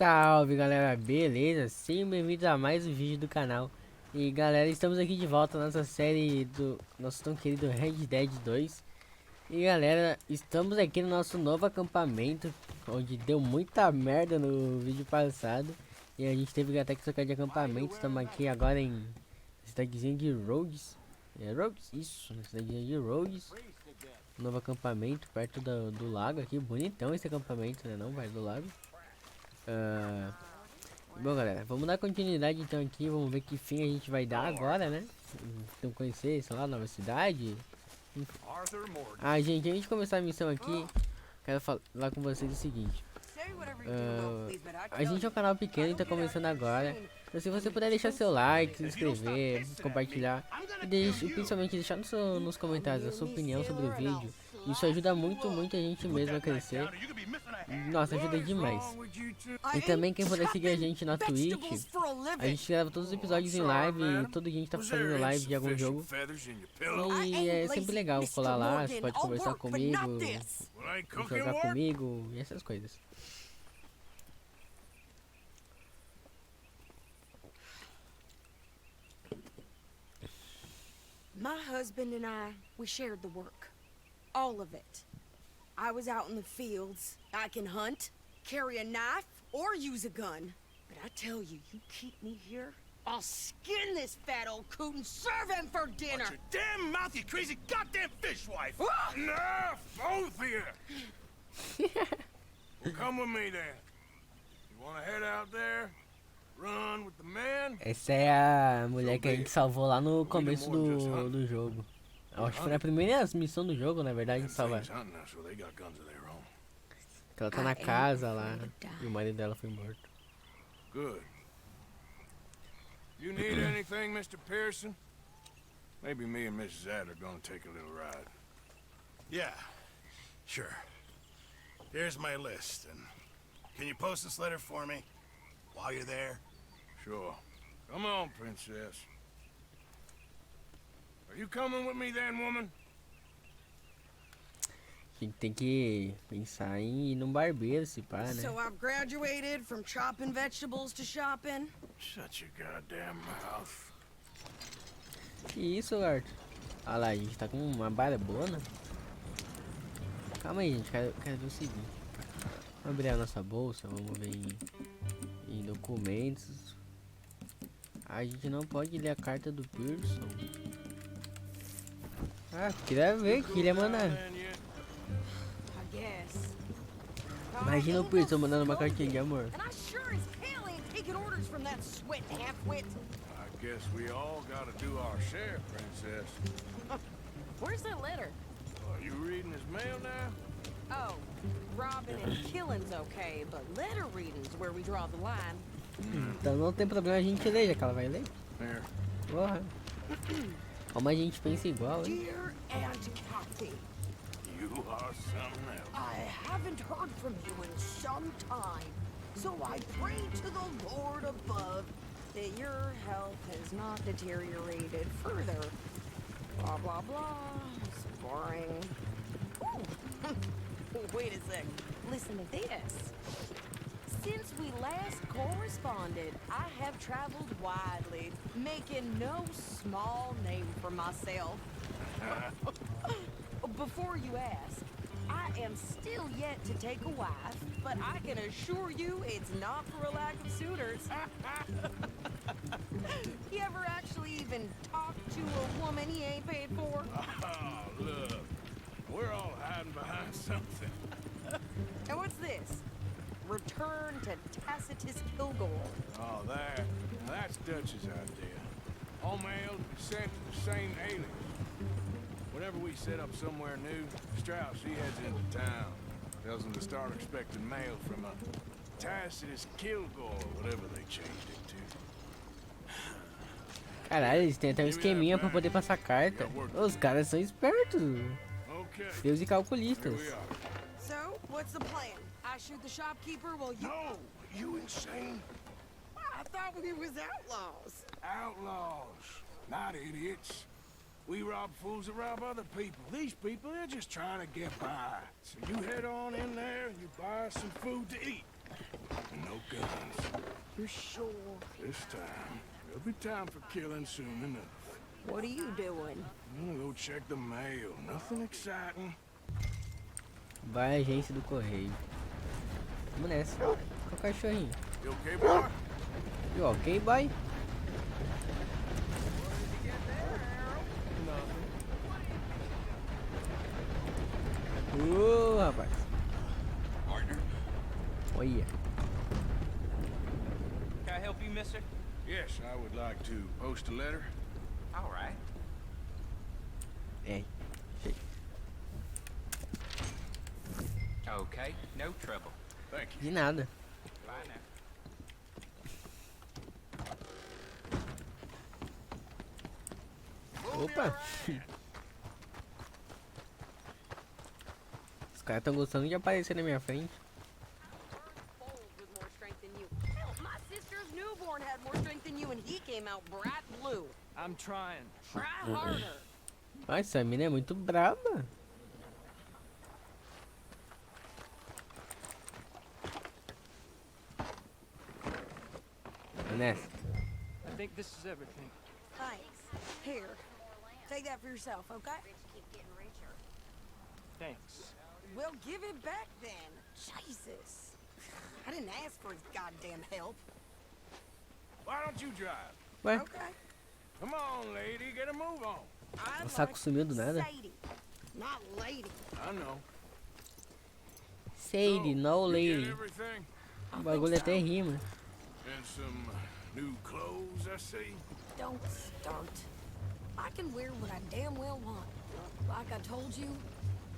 Salve galera, beleza? Sejam bem-vindos a mais um vídeo do canal. E galera, estamos aqui de volta na nossa série do nosso tão querido Red Dead 2. E galera, estamos aqui no nosso novo acampamento, onde deu muita merda no vídeo passado. E a gente teve até que trocar de acampamento. Estamos aqui agora em cidadezinha de Rogues. É Rogues? Isso, na cidadezinha de Rogues. Novo acampamento perto do lago aqui. Bonitão esse acampamento, né? Não, perto do lago. Bom galera, vamos dar continuidade então aqui, vamos ver que fim a gente vai dar agora, né? Então conhecer, sei lá, nova cidade. Gente, antes de começar a missão aqui, quero falar com vocês o seguinte. A gente é um canal pequeno e tá começando agora. Então se você puder deixar seu like, se inscrever, compartilhar e principalmente deixar nos comentários a sua opinião sobre o vídeo. Isso ajuda muito a gente mesmo a crescer. Nossa, ajuda demais. E também quem puder seguir a gente na Twitch, a gente grava todos os episódios em live, todo dia a gente tá fazendo live de algum jogo. E é sempre legal colar lá, você pode conversar comigo, jogar comigo e essas coisas. My husband and we shared the work. All of it. I was out in the fields. I can hunt, carry a knife, or use a gun. But I tell you, you keep me here, I'll skin this fat old coot and serve him for dinner. Watch your damn mouth, you crazy goddamn fishwife! Ah! Enough, both of you! Well, come with me then. You wanna head out there? Run with the man? Essa é a mulher que a gente salvou lá no começo do jogo. Eu acho que foi na primeira missão do jogo, na verdade, salvar. Ela tá na casa lá e o marido dela foi morto. Good. You need anything, Mr. Pearson? Maybe me and Mrs. Ad are gonna take a little ride. Yeah, sure. Here's my list, and can you post this letter for me while you're there? Sure. Come on, princess. Are you coming with me then, woman? A gente tem que pensar em ir num barbeiro, se pá, né? So I've graduated from chopping vegetables to shopping. Shut your goddamn mouth. Que isso, Arthur? Ah lá, a gente tá com uma barbona. Calma aí, gente, quero ver o seguinte. Vamos abrir a nossa bolsa, vamos ver em documentos. A gente não pode ler a carta do Pearson. Queria ver que ele ia mandar. Imagina o Pearson mandando uma cartinha de amor. I guess we all gotta do our share, princess. Where's that letter? Are you reading his mail now? Oh, robbing and killing's okay, but letter reading's where we draw the line. Então não tem problema a gente ler, já que ela vai ler. Here. Porra. Como a gente pensa igual, hein? Dear Aunt Kathy, You are something else. I haven't heard from you in some time, so I pray to the Lord above that your health has not deteriorated further. Blah, blah, blah. It's boring. Ooh. Wait a sec. Listen to this. Since we last corresponded, I have traveled widely, making no small name for myself. Before you ask, I am still yet to take a wife, but I can assure you it's not for a lack of suitors. You ever actually even talk to a woman he ain't paid for? Oh, look. We're all hiding behind something. And what's this? Return to Tacitus Kilgore. Oh, that's Dutch's idea. All mail sent to the same alias. Whenever we set up somewhere new, Strauss, he heads into town. Tells them to start expecting mail from a Tacitus Kilgore, whatever they changed it to. Caralho, eles têm até um esqueminha pra poder passar carta. Os caras são espertos. Okay. Deus e calculistas. Here we are. So, what's the plan? I shoot the shopkeeper while you... No! You insane? I thought we was outlaws. Outlaws, not idiots. We rob fools that rob other people. These people, they're just trying to get by. So you head on in there and you buy some food to eat. No guns. You sure? This time, there'll be time for killing soon enough. What are you doing? I'm gonna go check the mail. Nothing exciting. Vai, agência do correio. Vamos nessa. Olha o cachorrinho. You okay, boy? You ok, boy? Rapaz. Olha. Can I help you, mister? Yes, I would like to post a letter. All right. Ei. Okay, no trouble. Thank you. De nada. Bye now. Opa. Os caras estão gostando de aparecer na minha frente. With more strength than you. Hell, my sister's newborn had more strength than you, and he came out bright blue. I'm trying. Try harder. Nossa, essa mina é muito braba. Nessa. I think this is everything. Thanks. Here, take that for yourself, okay? Thanks. Well, give it back then. Jesus. I didn't ask for his goddamn help. Why don't you drive? Ué, Okay. Come on, lady, get a move on. I o saco sumiu do nada. Sadie, not lady. I know. Sadie, no You get lady. everything? O bagulho até rima. And some new clothes, I see. Don't start. I can wear what I damn well want. Like I told you,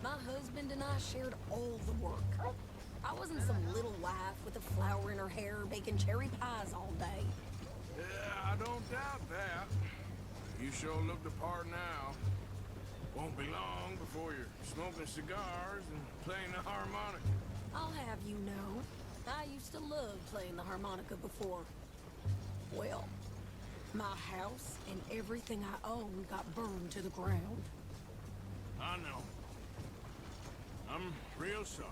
my husband and I shared all the work. I wasn't some little wife with a flower in her hair baking cherry pies all day. Yeah, I don't doubt that. You sure look the part now. Won't be long before you're smoking cigars and playing the harmonica. I'll have you know, I used to love playing the harmonica before. Well, my house and everything I own got burned to the ground. I know. I'm real sorry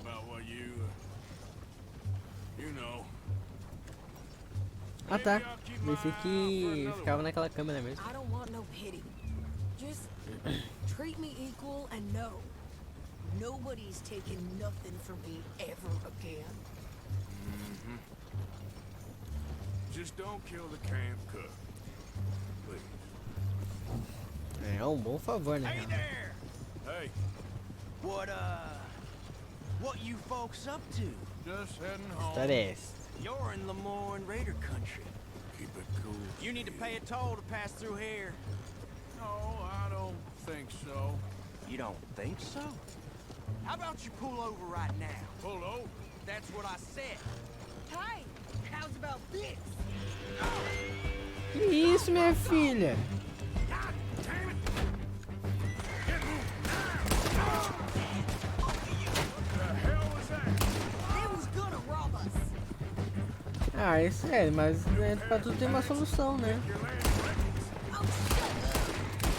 about what you know. Ah tá. Maybe I'll keep my Pensei eye out for que another ficava one. naquela câmera mesmo. I don't want no pity. Just treat me equal and know nobody's taking nothing from me ever again. Just don't kill the camp cook. Please. É um bom favor, né? Hey there! Hey, What you folks up to? just heading home. História é essa? You're in Lemoyne Raider country. Keep it cool. You need to pay a toll to pass through here. No, I don't think so. You don't think so? How about you pull over right now? Pull over. That's what I said. Hey, how's about this? Que isso, minha filha? God damn it! Get moving. The hell was that? They was gonna rob us. Ah, é sério, mas pra tudo tem uma solução, né? Your land Oh, shut up.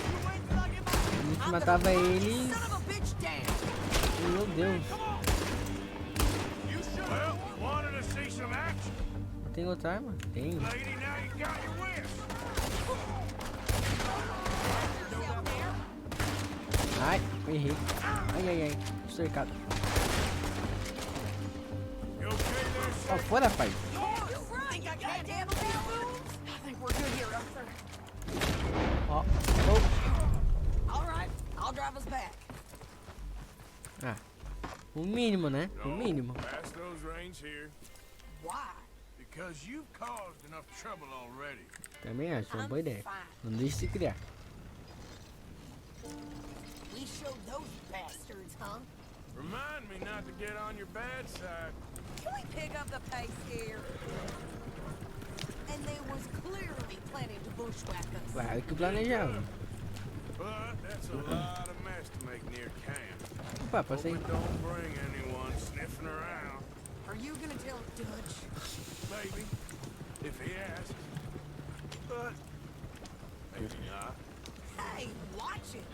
You wait till I get my... A gente I'm matava gonna burn eles. this son of a bitch down. Meu Deus. You sure? Well, you wanted to see some action? Tem outra arma? Tenho. Lady, now you got your wish. Out there. Ai, errei. Ai, ai, ai. Cercado. You okay there, Ó, sir? fora, pai. You're right, I can't handle these fools. I think we're good here, officer. Ó. Oh. All right, I'll drive us back. Ah. O mínimo, né? O No, mínimo. pass those reins here. Why? Because you've caused enough trouble already. Também acho uma I'm boa ideia. fine. Não deixe se criar. We showed those bastards, huh? Remind me not to get on your bad side. Can we pick up the pace here? And they was clearly planning to bushwhack us. Claro que planejava. But that's a lot of mess to make near camp. Opa, Hope passei. it don't bring anyone sniffing around. Are you gonna tell Dutch? Maybe, if he asks. But maybe not. Hey, watch it.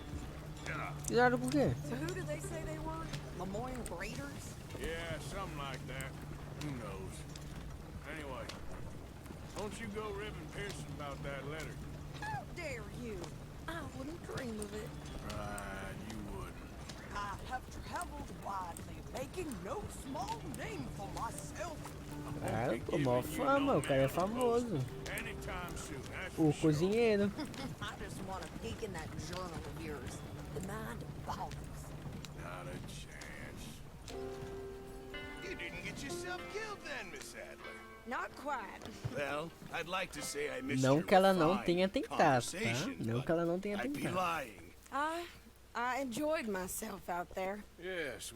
Yeah, Cuidado com o quê? So who did they say they were? Lemoyne Raiders? yeah, something like that. Who knows? Anyway, don't you go ribbing Pearson about that letter. How dare you? I wouldn't dream of it. Right, you wouldn't. I have traveled widely, making no small name for myself. Cara, pô, mó fama, o cara é famoso. Anytime soon, that's O for sure. cozinheiro. I just want to peek in that journal of yours. The mind of volumes. Not a chance. You didn't get yourself killed then, Miss Adler. Not quite. Well, I'd like to say I missed Não your que ela não refined tenha tentado, tá? conversation, Não but que ela não tenha I'd be tentado. lying. I enjoyed myself out there. Yes,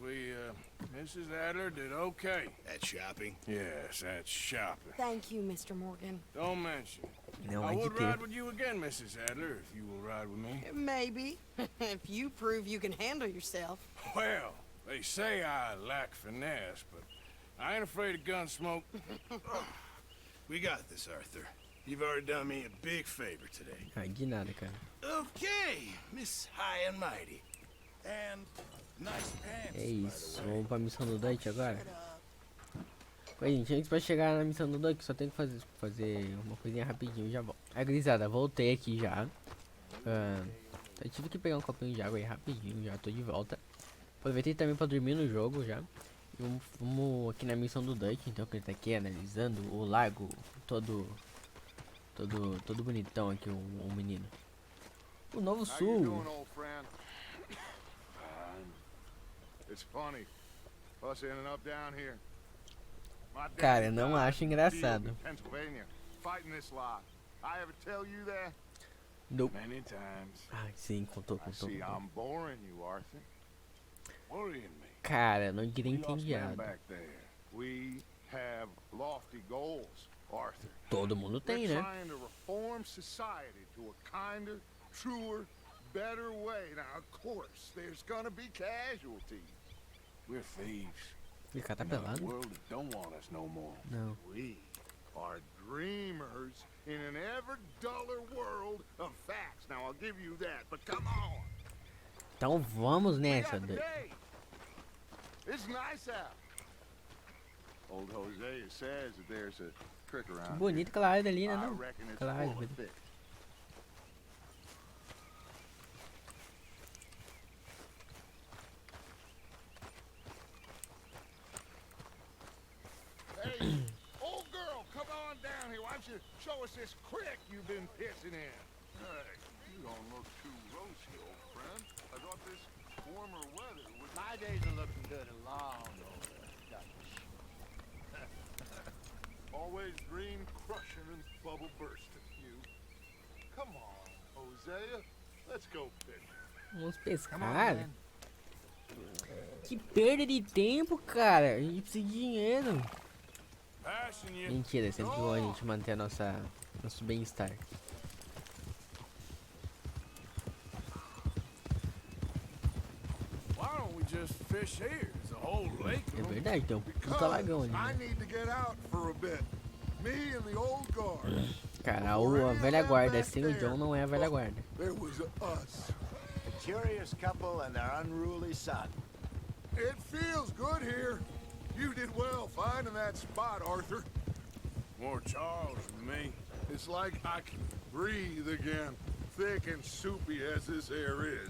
Mrs. Adler did okay. That shopping. Yes, that's shopping. Thank you, Mr. Morgan. Don't mention it. Não I é de would ter. ride with you again, Mrs. Adler, if you will ride with me. Maybe. If you prove you can handle yourself. Well, they say I lack finesse, but I ain't afraid of gun smoke. We got this, Arthur. You've already done me a big favor today. Ai, de nada, cara. Okay, Miss High and Mighty. And nice pants, É by isso, the way. vamos pra missão do Dutch agora. Oi, gente, antes pra chegar na missão do Dutch, só tenho que fazer uma coisinha rapidinho e já volto. Aí, gurizada, voltei aqui já. Eu tive que pegar um copinho de água aí rapidinho, já tô de volta. Aproveitei também pra dormir no jogo já. E vamos aqui na missão do Dutch, então, que ele tá aqui analisando o lago todo bonitão aqui, o menino. O Novo How you Sul. doing, old friend? It's funny, us ending up down here. My dad Cara, não died acho in the field engraçado. in Pennsylvania, fighting this lot. I ever tell you that? Nope. Many times. Ai, sim, contou. I see I'm boring you, Arthur. Worrying me. Cara, não queria We lost men entender. back there. We have lofty goals, Arthur. Todo mundo tem, We're né? trying to reform society to a kinder, truer, better way. Now, of course, there's gonna be casualties. We're thieves. Ele tá In a pelado? world that don't want us no more. Não. We are dreamers in an ever duller world of facts. Now, I'll give you that, but come on. Então vamos We nessa, got the Dutch. day. It's nice out. Old Jose says that there's a creek around Bonita aquela área ali, né? here. I Não? reckon it's Aquela área, full of velho. fish. Hey, old girl, come on down here. Why don't you show us this creek you've been pissing in? Hey, you don't look too rosy, old friend. I thought this warmer weather would... My days are looking good and long over, Dutch. Always dream crushing and bubble bursting, you. Come on, Hosea. Let's go fishing. Vamos pescar. Que perda de tempo, cara. A gente precisa de dinheiro. Passing you. Mentira, é sempre bom a gente manter nosso bem-estar. Why don't we just fish here? There's a whole lake. É verdade, tem um puta lagão ali, I né? need to get out for a bit. Me and the old guard. Cara, a velha guarda, sem o John não é a velha guarda. There was us. A curious couple and their unruly son. It feels good here. You did well finding that spot, Arthur. More Charles than me. It's like I can breathe again, thick and soupy as this air is.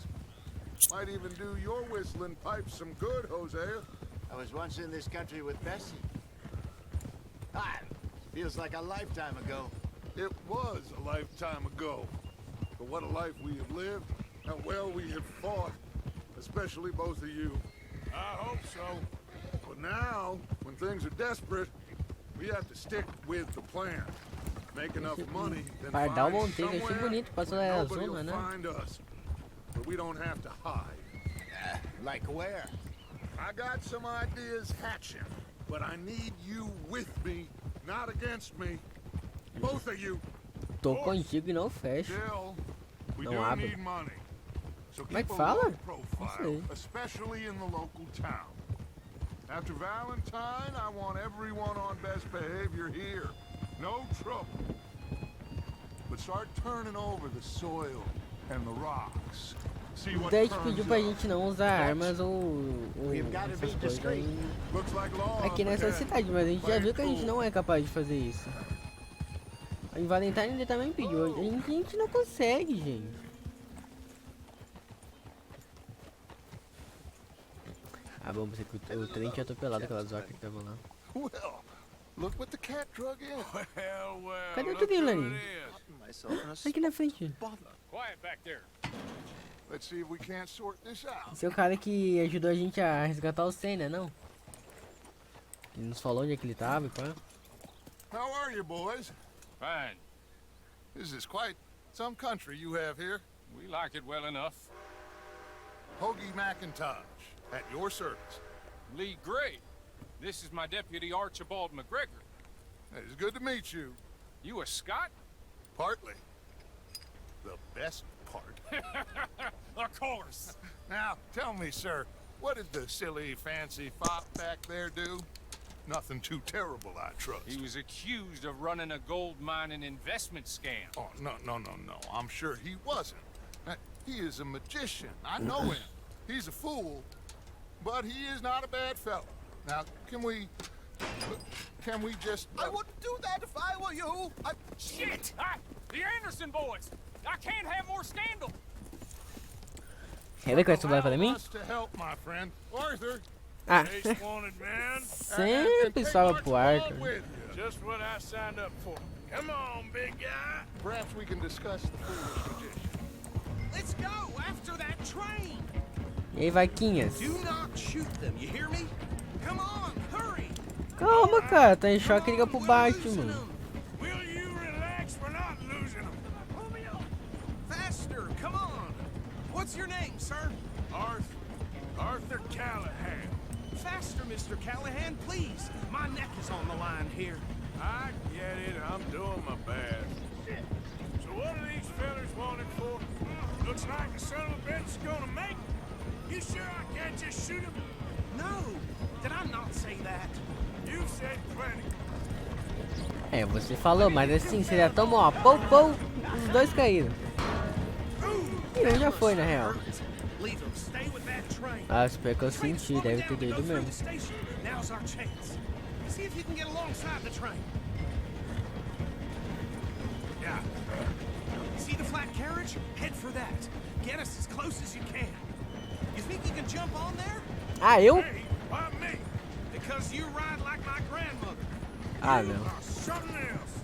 Might even do your whistling pipes some good, Hosea. I was once in this country with Bessie. Ah, feels like a lifetime ago. It was a lifetime ago. But what a life we have lived, how well we have fought, especially both of you. I hope so. But now, when things are desperate, we have to stick with the plan. Make enough money, then Pardal find Monteiro, achei somewhere bonito, passou where a nobody zona, will né? find us. But we don't have to hide. Like where? I got some ideas hatching, but I need you with me, not against me. Both of you. Tô contigo e não fecho. Still, we Não do abre. need money. So Como é keep que a fala? low Não profile, sei. especially in the local town. After Valentine, I want everyone on best behavior here. No trouble. But start turning over the soil and the rocks. See O what Deixa turns pediu pra up. gente não usar armas ou We've got to be essas coisas discreet. aí Looks like law aqui nessa unprotected. cidade, mas a gente já viu que a gente não é capaz de fazer isso. Em Valentine ele também pediu, a gente não consegue, gente. Ah, bom, você que o trem tinha atropelado aquelas vacas que estavam lá. Well, look what the cat drug in. Well, well, Cadê o look Tuguinho, who Laninho? it is. Tá aqui na frente. Quiet back there. Let's see if we can't sort this out. Esse é o cara que ajudou a gente a resgatar o Senna, não? Ele nos falou onde é que ele tava e pá. How are you, boys? Fine. This is quite some country you have here. We like it well enough. Hoagie McIntosh, at your service. Lee Gray. This is my deputy Archibald McGregor. It's good to meet you. You a Scot? Partly. The best part. Of course. Now, tell me, sir, what did the silly, fancy fop back there do? Nothing too terrible, I trust. He was accused of running a gold mining investment scam. Oh, no. I'm sure he wasn't. He is a magician. I know him. He's a fool, but he is not a bad fellow. Now, can we just... I wouldn't do that if I were you. Shit! The Anderson boys! I can't have more scandal! Quer ver que vai sobrar pra Allow mim? us to help, my friend. Arthur, Ah, Ace wanted, man. sempre take sobra pro Archibald Arthur. with you. Just what I signed up for. Come on, big guy. Perhaps we can discuss the foolish magician. Let's go after that train. E aí, vaquinhas? Do not shoot them, you hear me? Come on, hurry. Calma, cara, tá em choque, liga pro We're losing Batman. them. Will you relax? We're not losing them. Faster, come on. What's your name, sir? Arthur Callahan. Faster, Mr. Callahan, please. My neck is on the line here. I get it. I'm doing my best. So what are these fellas wanted for? Looks like the son of a bitch is gonna make it. You sure I can't just shoot him? No, did I not say that? You said plenty. É, você falou, mas assim, seria tão bom, ó, pou, os dois caíram. E um já foi, na real. Leave them. Stay with that train. Ah, espero que eu senti, deve ter doido mesmo. Now's our chance. See if you can get alongside the train. Yeah. See the flat carriage? Head for that. Get us as close as you can. You think you can jump on there? Ah, eu? Hey, why me? Because you ride like my grandmother. Ah, não. Or something else.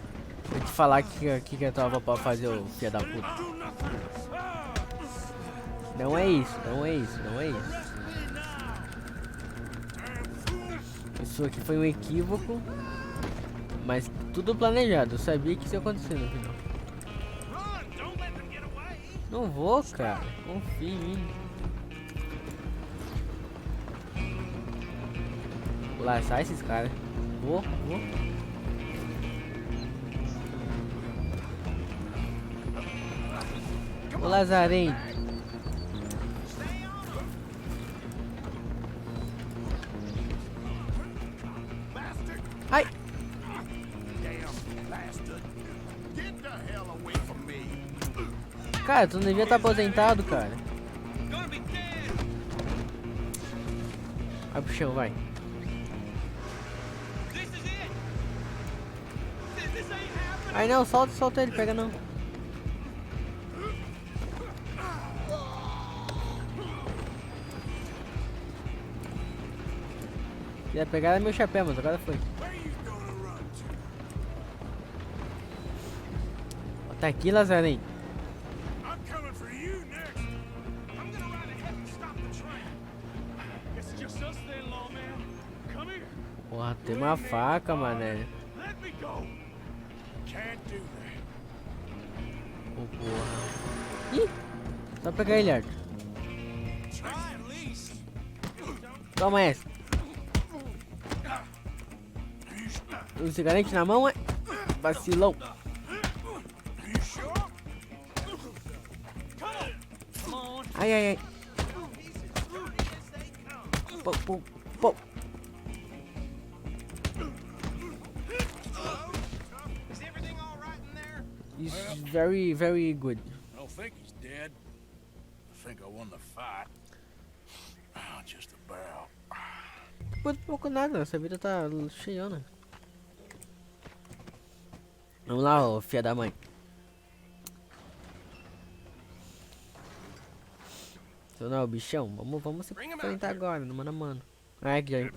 Vou te falar que eu tava pra fazer, o filho da puta. Do nothing. Ah, Não é isso, não é isso, não é isso. damn fool. Isso aqui foi um equívoco, mas tudo planejado. Eu sabia que isso ia acontecer no final. Run! Don't let them get away. Não vou, cara. Confia em mim. Vou laçar esses caras. Vou. Ô Lazarém. Ai. Get the hell away from me. Cara, tu não devia estar aposentado, cara. Gonna be dead. Vai pro chão, vai. This is it. This ain't happening. Ai não, solta ele, pega não. Ia pegar meu chapéu, mas agora foi. Where you gonna run to? Tá aqui, Lazarém. I'm coming for you next. I'm gonna ride ahead and stop the train. It's just us then, lawman. Come here. Porra, tem uma faca, mané. Let me go. Can't do that. Ô, porra. Ih, só pegar ele, Arthur. Try at least. Toma essa. Um cigarete na mão, é? Vacilão. You sure? Come on. Ai. Pô. Is everything all right in there? It's very, very good. I don't think he's dead. think I won the fight. Oh, just about. Por pouco nada, essa vida tá cheiona. Vamos lá, ô filha da mãe. Então não, bichão, vamos se enfrentar agora, no mano a mano. Ai, que já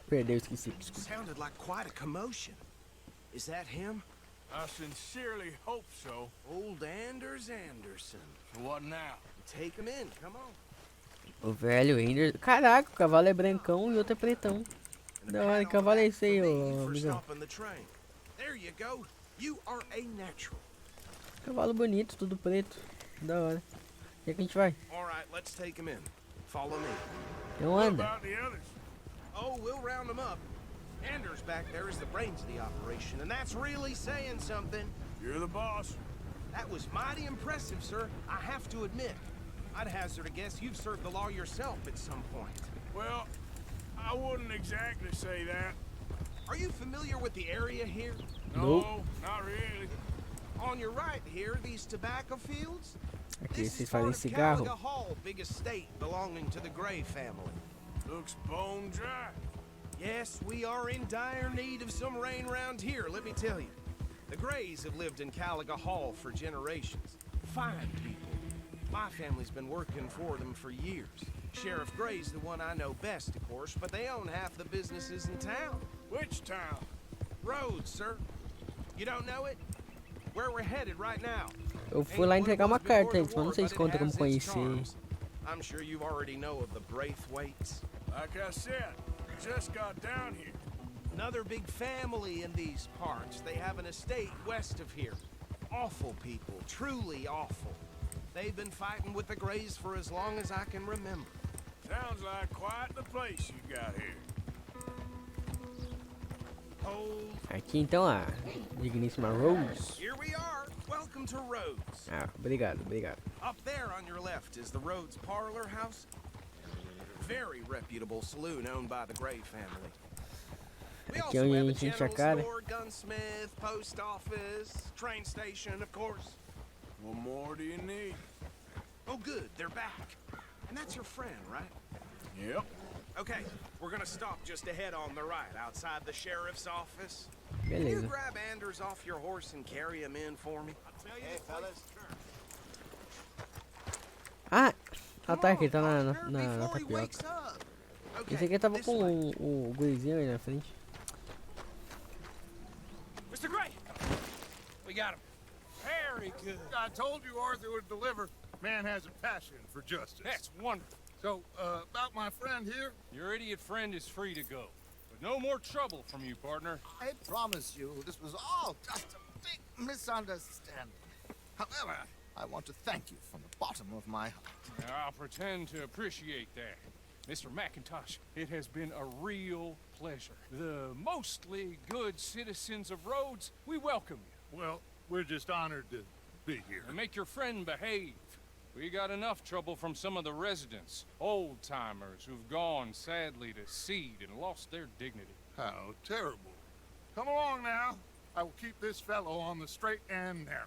perdeu, esqueci. Desculpa. Sounded like quite a commotion. Is that him? I sincerely hope so. Old Anders Anderson. So what now? Take him in, come on. O velho Ender. Caraca, o cavalo é brancão e outro é pretão. Da hora, que cavalo é esse aí, ô amigão? There you go. You are a natural. Cavalo bonito, tudo preto. Da hora. E que a gente vai? All right, let's take him in. Follow me. Não What anda. about the others? Oh, we'll round them up. Anders back there is the brains of the operation, and that's really saying something. You're the boss. That was mighty impressive, sir. I have to admit. I'd hazard a guess you've served the law yourself at some point. Well, I wouldn't exactly say that. Are you familiar with the area here? No, Nope. not really. On your right here, these tobacco fields? Aqui This vocês is fazem part of cigarro. Caliga Hall, big estate belonging to the Gray family. Looks bone dry. Yes, we are in dire need of some rain around here, let me tell you. The Grays have lived in Caliga Hall for generations. Fine people. My family's been working for them for years. Sheriff Gray's the one I know best, of course, but they own half the businesses in town. Which town? Rhodes, sir. You don't know it? Where we're headed right now. Eu fui lá entregar uma carta antes, mas não sei se conta como conhecer. I'm sure you already know of the Braithwaites. Like I said, just got down here. Another big family in these parts. They have an estate west of here. Awful people, truly awful. They've been fighting with the Grays for as long as I can remember. Sounds like quite the place you got here. Aqui então a digníssima Rose. Here we are. Welcome to Rhodes. Ah, obrigado, obrigado. Up there on your left is the Rhodes Parlor House. Very reputable saloon owned by the Gray family. We Aqui é also onde a have a gente enche a general cara. store, gunsmith, post office, train station, of course. What more do you need? Oh, good, they're back. And that's your friend, right? Yep. Okay, we're gonna stop just ahead on the right, outside the sheriff's office. Can you Beleza. grab Anders off your horse and carry him in for me? Hey, fellas. Ah, Come tá, on, aqui ele tá na partner, before he wakes tapioca. up. Okay, Esse aqui tava this com way. o gurizinho aí na frente. Mr. Gray! We got him. Very good. I told you Arthur would deliver. Man has a passion for justice. That's wonderful. So, about my friend here? Your idiot friend is free to go. But no more trouble from you, partner. I promise you, this was all just a big misunderstanding. However, I want to thank you from the bottom of my heart. Now, I'll pretend to appreciate that. Mr. McIntosh, it has been a real pleasure. The mostly good citizens of Rhodes, we welcome you. Well, we're just honored to be here. And make your friend behave. We got enough trouble from some of the residents, old-timers who've gone, sadly, to seed and lost their dignity. How terrible. Come along now. I will keep this fellow on the straight and narrow.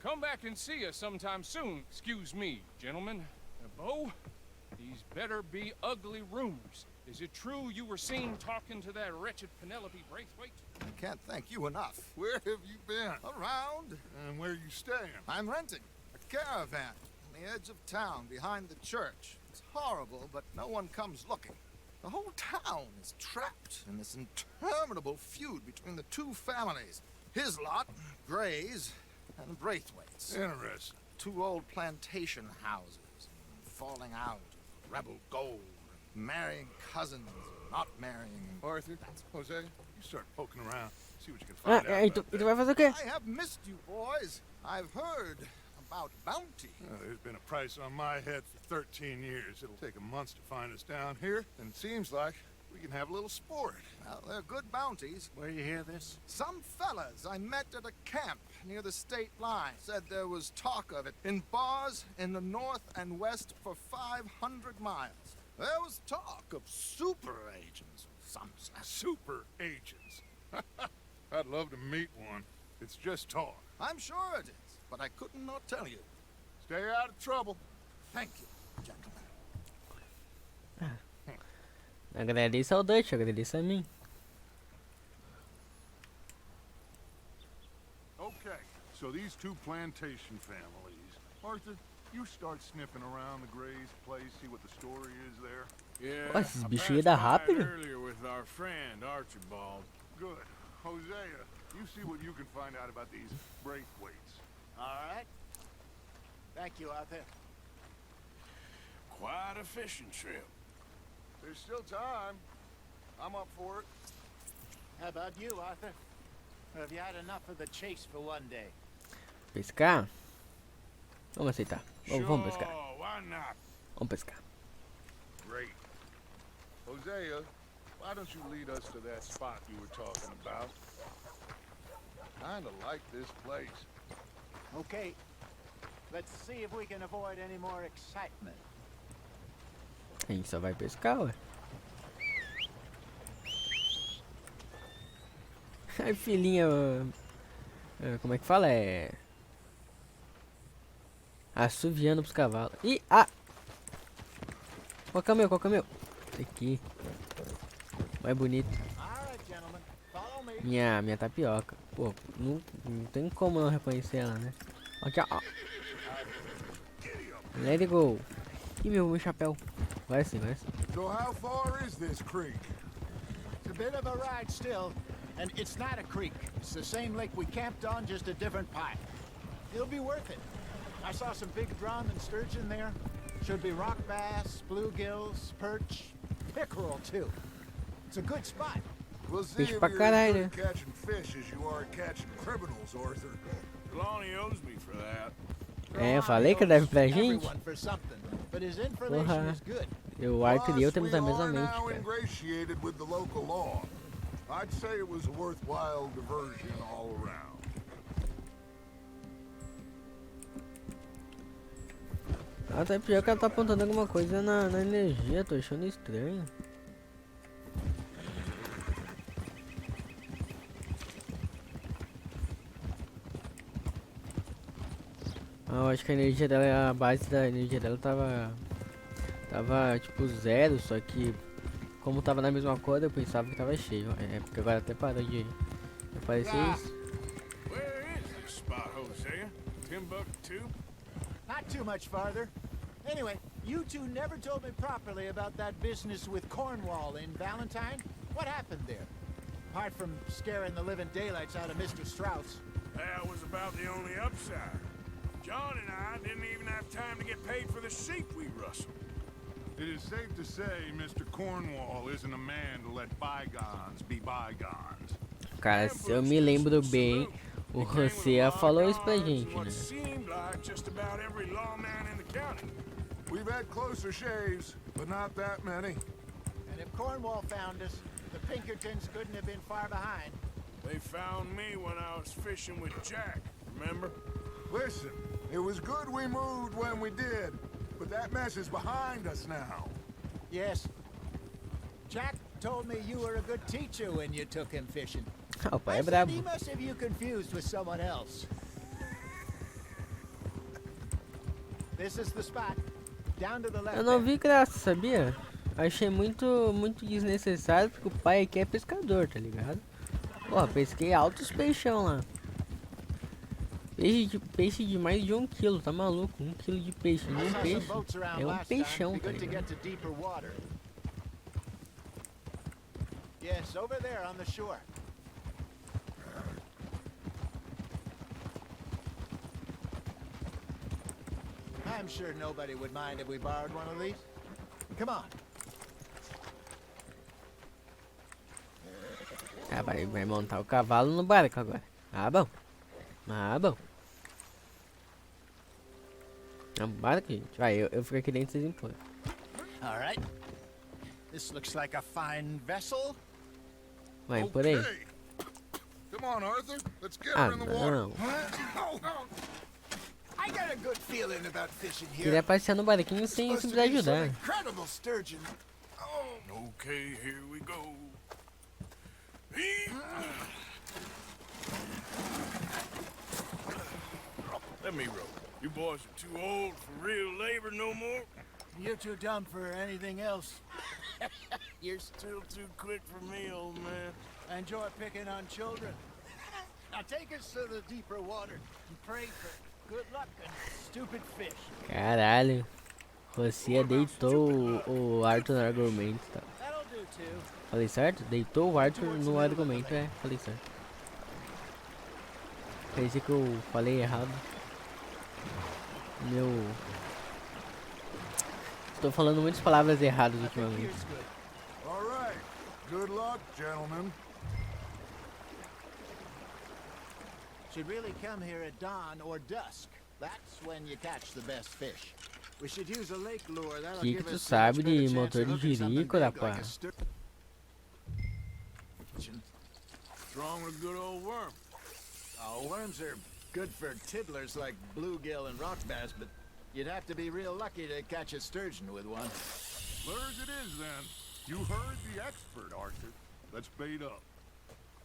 Come back and see us sometime soon. Excuse me, gentlemen. Bo, these better be ugly rumors. Is it true you were seen talking to that wretched Penelope Braithwaite? I can't thank you enough. Where have you been? Around, And where you staying? I'm renting a caravan on the edge of town behind the church. It's horrible, but no one comes looking. The whole town is trapped in this interminable feud between the two families. His lot, Gray's, and Braithwaite's. Interesting. Two old plantation houses, falling out, rebel gold, marrying cousins, not marrying. Arthur, Jose, you start poking around. See what you can Ah, find out e about tu that. vai fazer o quê? I have missed you, boys. I've heard about bounty. There's been a price on my head for 13 years. It'll take a month to find us down here, and it seems like we can have a little sport. Well, they're good bounties. Where you hear this? Some fellas I met at a camp near the state line said there was talk of it in bars in the north and west for 500 miles. There was talk of super agents of some sort. Super agents. I'd love to meet one. It's just talk. I'm sure it is, but I couldn't not tell you. Stay out of trouble. Thank you. gentlemen. Agradeça ao Deixa, agradeça a mim. Okay, so these two plantation families. Arthur, you start sniffing around the Gray's place, see what the story is there. Yeah, Ó, esses I bichos passed iam dar by rápido. earlier with our friend Archibald. Good. Hosea, you see what you can find out about these Braithwaites. All right. Thank you, Arthur. Quite a fishing trip. There's still time. I'm up for it. How about you, Arthur? Or have you had enough of the chase for one day? Pescar? Vamos aceitar. Vamos pescar. Sure, why not? Vamos pescar. Great. Hosea, why don't you lead us to that spot you were talking about? Kinda like this place. Okay. Let's see if we can avoid any more excitement. A gente só vai pescar, ué. Ai, filhinha. Como é que fala? É. Assoviando pros cavalos. Ih, ah! Qual que é o meu? Qual que é o meu? Esse aqui. Mais bonito. All right, gentlemen. Follow me. Minha tapioca. Pô, não tem como não reconhecer ela, né? Aqui, ó. Let it go. Ih, meu chapéu. Vai sim, vai sim. So how far is this creek? It's a bit of a ride still, and it's not a creek. It's the same lake we camped on, just a different pipe. It'll be worth it. I saw some big drum and sturgeon there. Should be rock bass, bluegills, perch, pickerel too. It's a good spot. We'll see Fish if pra you're caralho. as good at catching fish as you are at catching criminals, Arthur. Lonnie owes me for that. É, eu falei que deve pra gente. Everyone for something, but his information Porra. is good. O Arthur e eu Plus, temos we a mesma are mente, now cara. ingratiated with the local law. I'd say it was a worthwhile diversion all around. A tapioca tá apontando alguma coisa na energia, tô achando estranho. Ah, eu acho que a energia dela, a base da energia dela tava tipo zero, só que como tava na mesma cor eu pensava que tava cheio. É porque agora até parou de aparecer isso. Where is this spot, Hosea? Timbuktu? Not too much farther. Anyway, you two never told me properly about that business with Cornwall in Valentine. What happened there? Apart from scaring the living daylights out of Mr. Strauss. That was about the only upside. John and I didn't even have time to get paid for the sheep we rustled. It is safe to say Mr. Cornwall isn't a man to let bygones be bygones. Cara, se eu me lembro bem, o Hosea falou isso pra gente, né? What seemed like just about every lawman in the county. We've had closer shaves, but not that many. And if Cornwall found us, the Pinkertons couldn't have been far behind. They found me when I was fishing with Jack, remember? Listen, it was good we moved when we did, but that mess is behind us now. Yes. Jack told me you were a good teacher when you took him fishing. O pai I é said brabo. he must have you confused with someone else. This is the spot. Down to the left. Eu não there. vi graça, sabia? Achei muito desnecessário porque o pai aqui é pescador, tá ligado? Porra, pesquei altos peixão lá. Peixe de mais de 1 quilo, tá maluco? 1 quilo de peixe, I um saw some peixe boats around é um last time. peixão, Be tá good to ligado? get to deeper water. Yes, over there on the shore. I'm sure nobody would mind if we borrowed one of these. Come on. Ah, vai montar o cavalo no barco agora. Ah, bom. Ah, bom. É um barco, gente. Vai, eu fico aqui dentro e vocês empurram. All right. This looks like a fine vessel. Vai, por aí. Okay. Come on, Arthur. Let's get Ah, her in the water. não. I got a good feeling about fishing here. Queria passear no barquinho sem Supposed to precisar be some ajudar. incredible sturgeon. Okay, here we go. Let me row. You boys are too old for real labor no more. You're too dumb for anything else. You're still too quick for me, old man. Enjoy picking on children. Now take us to the deeper water and pray for good luck and stupid fish. Caralho. Você deitou o Arthur no argumento, tá? That'll do too. Falei certo? Deitou o Arthur no argumento, é. Falei certo. Parecia que eu falei errado. Tô falando muitas palavras erradas ultimamente. All right. Good luck, gentlemen. Should really come here at dawn or dusk. That's when you catch the best fish. We should use a lake lure. That'll Que give tu us sabe much de better chance motor of de hooking something jirico, big rapaz? like a What's wrong with a good old worm? Oh, worms are good for tiddlers like bluegill and rock bass, but you'd have to be real lucky to catch a sturgeon with one. Lures it is, then. You heard the expert, Arthur. Let's bait up.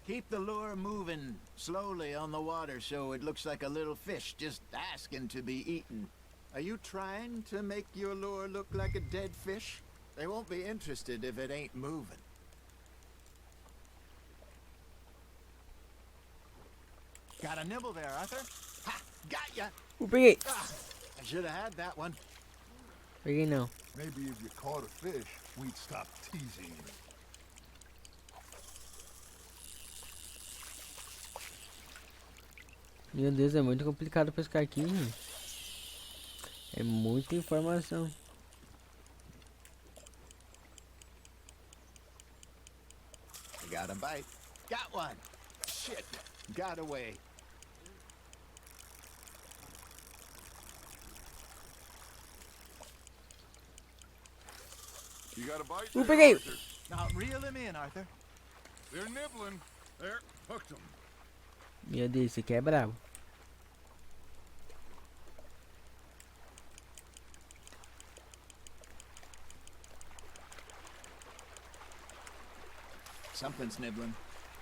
Keep the lure moving slowly on the water so it looks like a little fish just asking to be eaten. Are you trying to make your lure look like a dead fish? They won't be interested if it ain't moving. Got a nibble there, Arthur? Ha! Got ya! Peguei! Ah, I should have had that one. Peguei não. Maybe if you caught a fish, we'd stop teasing you. Meu Deus, é muito complicado pescar aqui, gente. É muita informação. You got a bite. Got one. Shit. Got away. You got a bite? Ooh, there, peguei! Arthur? Now reel him in, Arthur. They're nibbling. There, hooked them. Meu Deus, esse aqui é brabo. Something's nibbling.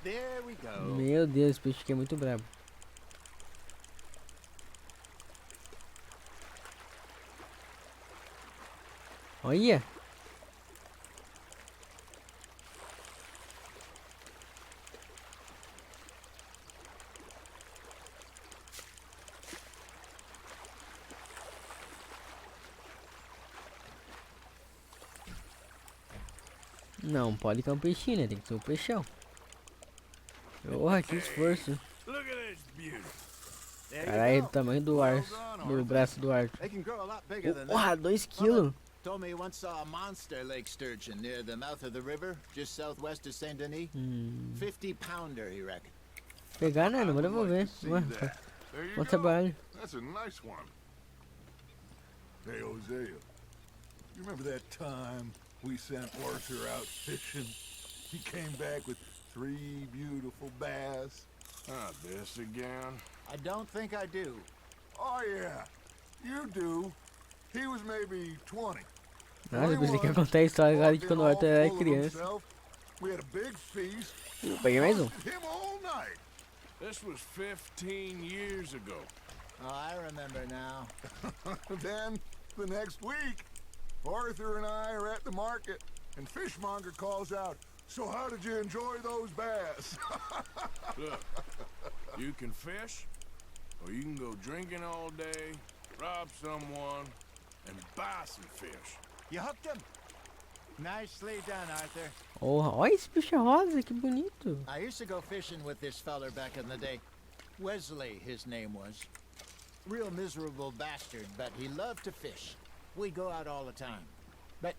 There we go. Meu Deus, esse peixe aqui é muito brabo. Olha! Não pode ter um peixinho, né? Tem que ser um peixão. Porra, que esforço. Look at this beauty. There Caralho, you do go. tamanho do ar, do braço do Arthur. They can grow a lot bigger than Porra, that. 2 quilos. Told me he once saw a monster lake sturgeon near the mouth of the river, just southwest of Saint Denis. 50-pounder, he reckoned. Pegar nada, vou devolver. Ué, There you bom go. trabalho. That's a nice one. Hey, Hosea. You remember that time we sent Arthur out fishing? He came back with 3 beautiful bass. Ah, this again? I don't think I do. Oh, yeah. You do. He was maybe 20. Nossa, eu pensei que ia contar a história agora de quando o Arthur era criança. We had a big feast. Peguei mais um. Him all night. This was 15 years ago. Oh, I remember now. Then, the next week, Arthur and I are at the market, and Fishmonger calls out, "So how did you enjoy those bass?" Look, you can fish, or you can go drinking all day, rob someone, and buy some fish. You hooked him. Nicely done, Arthur. Oh, olha esse peixe rosa, que bonito. I used to go fishing with this feller back in the day. Wesley, his name was. Real miserable bastard, but he loved to fish. We'd go out all the time. But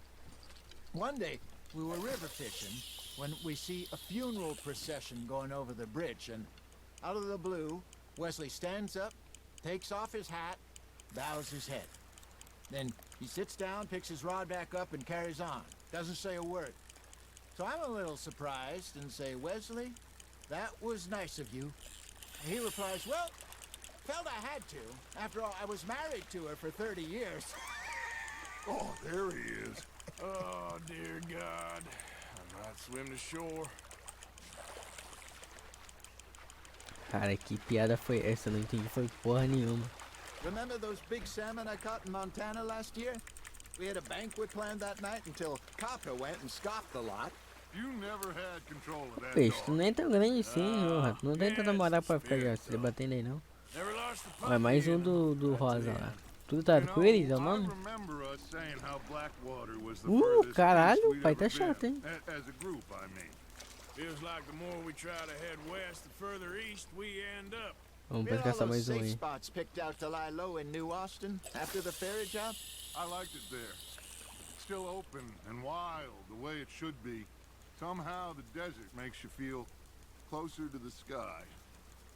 one day, we were river fishing when we see a funeral procession going over the bridge, and out of the blue, Wesley stands up, takes off his hat, bows his head. Then he sits down, picks his rod back up, and carries on. Doesn't say a word. So I'm a little surprised and say, "Wesley, that was nice of you." And he replies, "Well, felt I had to. After all, I was married to her for 30 years. Oh, there he is. Oh, dear God. I might swim to shore. Cara, que piada foi essa? Eu não entendi, foi porra nenhuma. Remember those big salmon I caught in Montana last year? We had a banquet planned that night until Kaka went and scoffed the lot. You never had control of that Peixe, tu dog. nem é tão grande assim, ô rato. Não tem tanta moral pra ficar se debatendo aí, não. Never lost the Olha, mais um do rosa lá. Tudo tá com ele, é o nome? Caralho, o pai tá chato, hein? As a group, I mean. Feels like the more we try to head west, the further east we end up. Vamos We had pra all caçar those mais um safe aí. spots picked out to lie low in New Austin after the ferry job. I liked it there. Still open and wild, the way it should be. Somehow the desert makes you feel closer to the sky.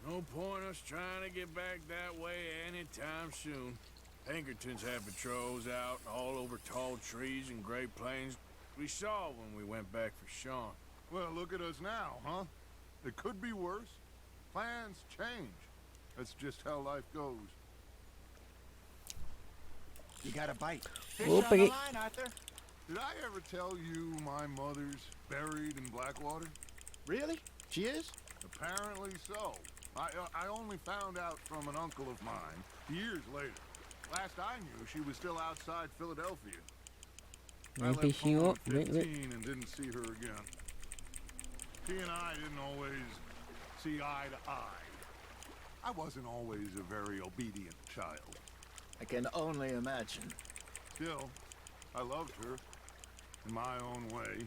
No point us trying to get back that way anytime soon. Pinkertons had patrols out all over tall trees and Great Plains. We saw when we went back for Sean. Well, look at us now, huh? It could be worse. Plans change. That's just how life goes. You got a bite. Fish Oh, on the peguei. line, Arthur. Did I ever tell you my mother's buried in Blackwater? Really? She is? Apparently so. I only found out from an uncle of mine years later. Last I knew, she was still outside Philadelphia. I Vem, left home peixinho. at Vem, vem. 15 and didn't see her again. She and I didn't always see eye to eye. I wasn't always a very obedient child. I can only imagine. Still, I loved her in my own way,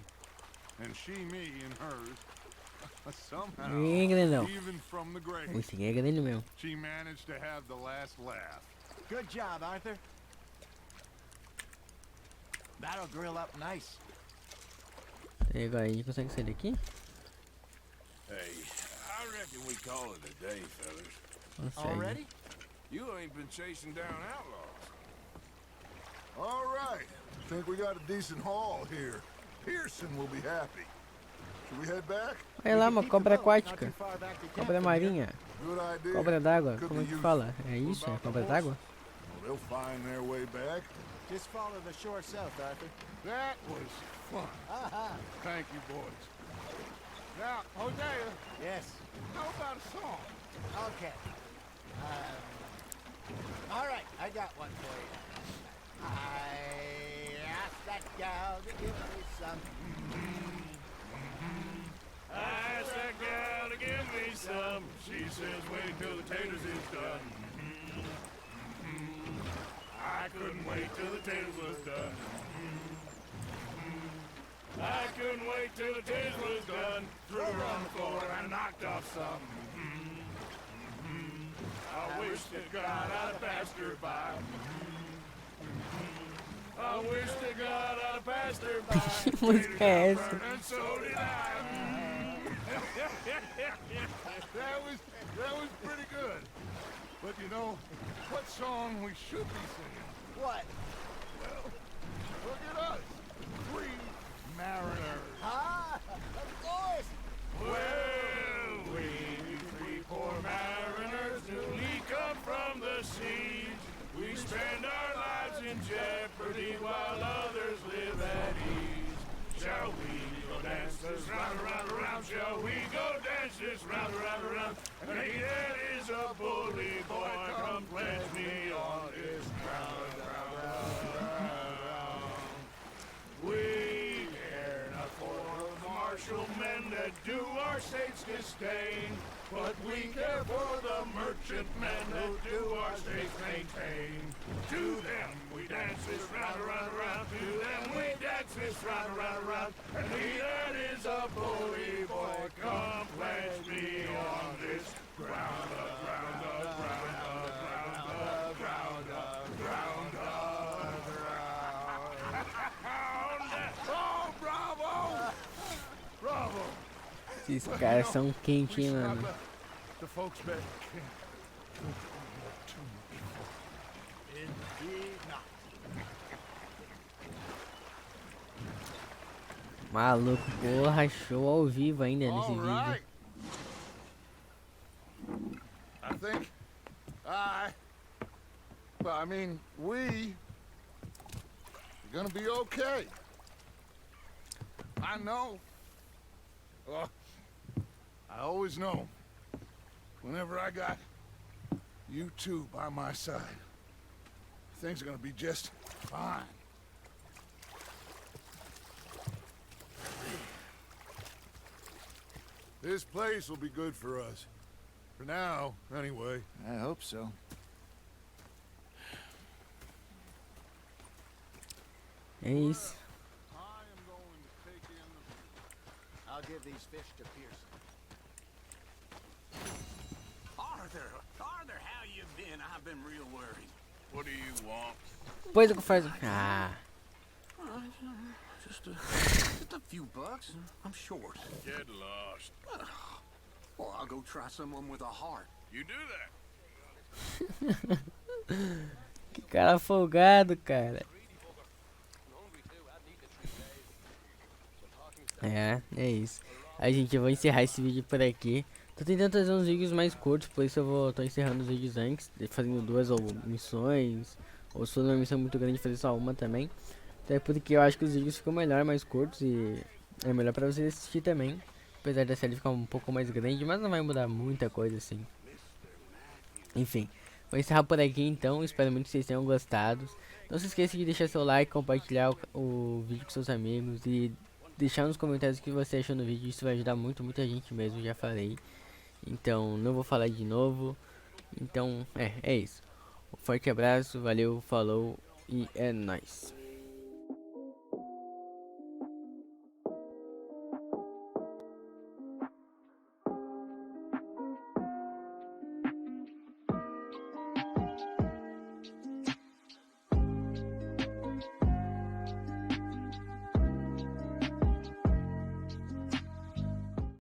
and she me in hers. Somehow, Ih, grandão. even from the grave, Esse aqui é grande mesmo. she managed to have the last laugh. Good job, Arthur. That'll grill up nice. E agora a gente consegue sair daqui? Hey, I reckon we call it a day, fellas. Consegue. Already? You ain't been chasing down outlaws. All right, think we got a decent haul here. Pearson will be happy. Should we head back? Olha lá, uma Keep cobra the boat not aquática. too far back to camp Cobra from here. marinha. Good idea. Cobra d'água. Could Como é be que useful. fala? É isso? É cobra d'água? Well, they'll find their way back. Just follow the shore south, Arthur. That was fun. Thank you, boys. Now, Hosea, Yes. how about a song? Okay. All right, I got one for you. I asked that gal to give me some. I asked that gal to give me some. She says wait till the taters is done. I couldn't wait till the taters was done. I couldn't wait till the taters was done. Threw her on the floor and knocked off some. I wish to God I'd passed her by. I wish to God I'd passed her by. Que música é essa? And so did I. That was pretty good. But you know, what song we should be singing? What? Well, look at us. Three mariners. Ah, of course. Well, we three poor mariners newly come from the seas. We spend our lives in jeopardy while others live at ease. Shall we go dance this round, around, around? Shall we go dance this round, around, around? And he that is a bully boy, come pledge me on his crown, round. We care not for the martial men that do our state's disdain, but we care for the merchant men that do our state's maintain. To them we dance this round, around, around. To them we dance this round, around, around. And he that is a bully boy, come pledge me on this ground up, ground up, ground up, ground up, ground up, ground up, ground up. Oh, bravo! Bravo! Esses caras são quentes, hein, mano. The folks back Indeed not. Maluco, porra, show ao vivo ainda nesse All vídeo. right. I think I mean, we're gonna be okay. I know. I always know. Whenever I got you two by my side, things are gonna be just fine. This place will be good for us. For now, anyway. I hope so. É isso. I am going to take in the view. I'll give these fish to Pearson. Arthur, how you been? I've been real worried. What do you want? Depois eu faço. Ah, Just a few bucks. I'm short. Get lost. Well, I'll go try someone with a heart. You do that. que cara folgado, cara. É isso. Aí, gente, eu vou encerrar esse vídeo por aqui. Tô tentando trazer uns vídeos mais curtos, por isso tô encerrando os vídeos antes, fazendo 2 ou missões, ou se for uma missão muito grande, fazer só uma também. Até porque eu acho que os vídeos ficam melhor, mais curtos, e é melhor pra vocês assistir também. Apesar da série ficar um pouco mais grande, mas não vai mudar muita coisa assim. Enfim, vou encerrar por aqui então, espero muito que vocês tenham gostado. Não se esqueça de deixar seu like, compartilhar o vídeo com seus amigos e deixar nos comentários o que você achou no vídeo. Isso vai ajudar muito, muita gente mesmo, já falei. Então, não vou falar de novo. Então, é isso. Um forte abraço, valeu, falou e é nóis.